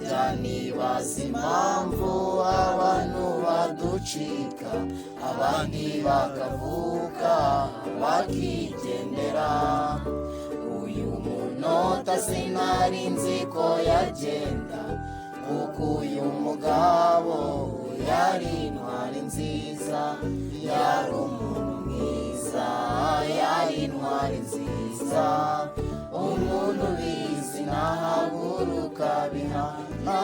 njya nibaza impamvu abantu baducika abandi bakavuka bakigendera. Uyu munota sinari nzi ko yagenda, kuko uyu mugabo yari intwari nziza, yari umuntu mwiza, yari intwari nziza. Umuntu ubizi nahaguruka bihana,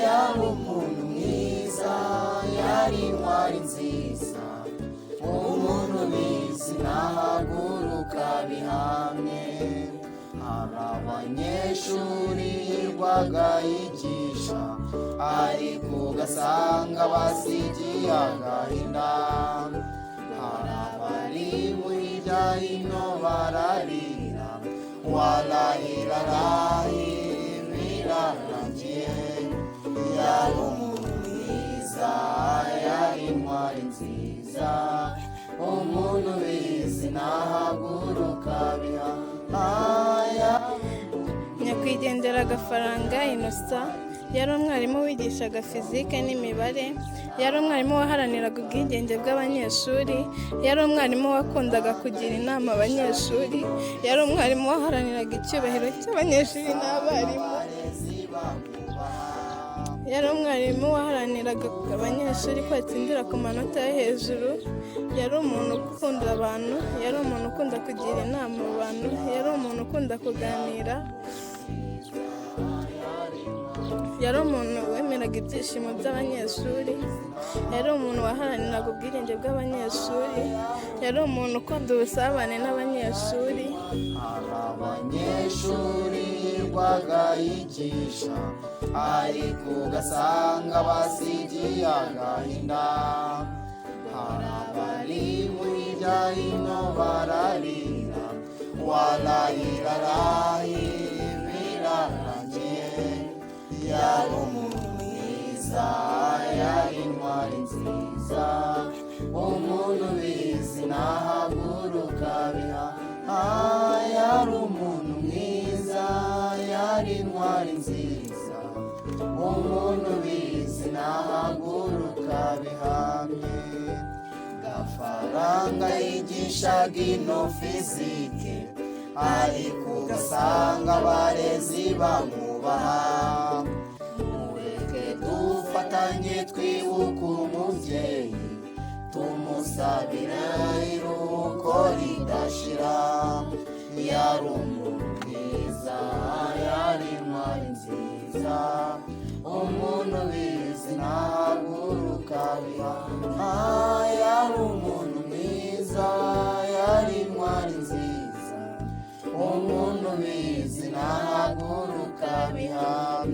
yari umuntu mwiza, yari intwari nziza. Umuntu ubizi nahaguruka bihamye. Hari abanyeshuri yirwaga yigisha, ariko ugasanga basigiye agahinda. Hari abari hirya hino bararira, warahirarahi birarangiye. Yari umuntu mwiza, yari intwari nziza. Umuntu ubizi nahaguruka bihaya. Nyakwigendera Gafaranga Innocent yari umwarimu wigishaga fizike n'imibare, yari umwarimu waharaniraga ubwigenge bw'abanyeshuri, yari umwarimu wakundaga kugira inama abanyeshuri, yari umwarimu waharaniraga icyubahiro cy'abanyeshuri n'abarimu, yari umwarimu waharaniraga abanyeshuri ko batsindira ku manota yo hejuru, yari umuntu ukunda abantu, yari umuntu ukunda kugira inama abantu, yari umuntu ukunda kuganira, yari umuntu wemeraga ibyishimo by'abanyeshuri, yari umuntu waharaniraga ubwigenge bw'abanyeshuri, yari umuntu ukunda ubusabane n'abanyeshuri. Hari abanyeshuri yirwaga yigisha, ariko ugasanga basigiye agahinda. Hari abari hirya hino bararira, warahirarahi birarangiye. Yari umuntu mwiza, yari intwari nziza. Umuntu ubizi nahaguruka bihana, yari umuntu mwiza, yari intwari nziza. Umuntu ubizi nahaguruka bihamye. Gafaranga yigishaga ino fizike, ariko ugasanga abarezi bamwubaha. Mureke dufatanye twibuka umubyeyi, tumusabire iruhuko ridashira. Yari umuntu mwiza, yari intwari nziza. Umuntu ubizi nahaguruka bihana, yari umuntu mwiza, yari intwari nziza. Umuntu ubizi nahaguruka bihamye.